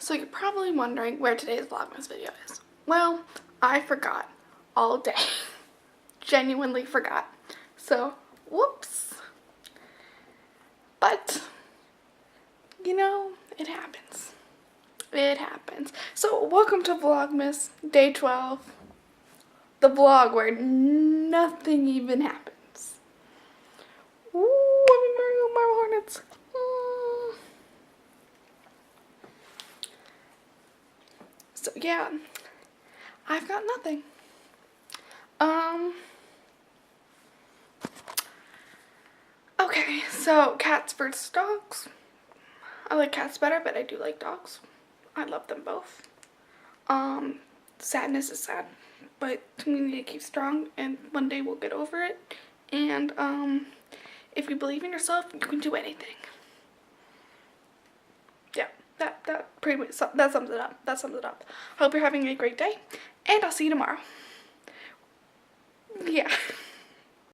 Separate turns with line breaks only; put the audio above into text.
So you're probably wondering where today's Vlogmas video is. Well, I forgot all day. Genuinely forgot. So, whoops. But, you know, it happens. It happens. So, welcome to Vlogmas, day 12. The vlog where nothing even happens. Ooh, I'm Marble Hornets. So yeah, I've got nothing. Okay, so cats versus dogs. I like cats better, but I do like dogs. I love them both. Sadness is sad, but we need to keep strong, and one day we'll get over it. And if you believe in yourself, you can do anything. Yeah, that pretty much that sums it up. That sums it up. Hope you're having a great day, and I'll see you tomorrow. Yeah.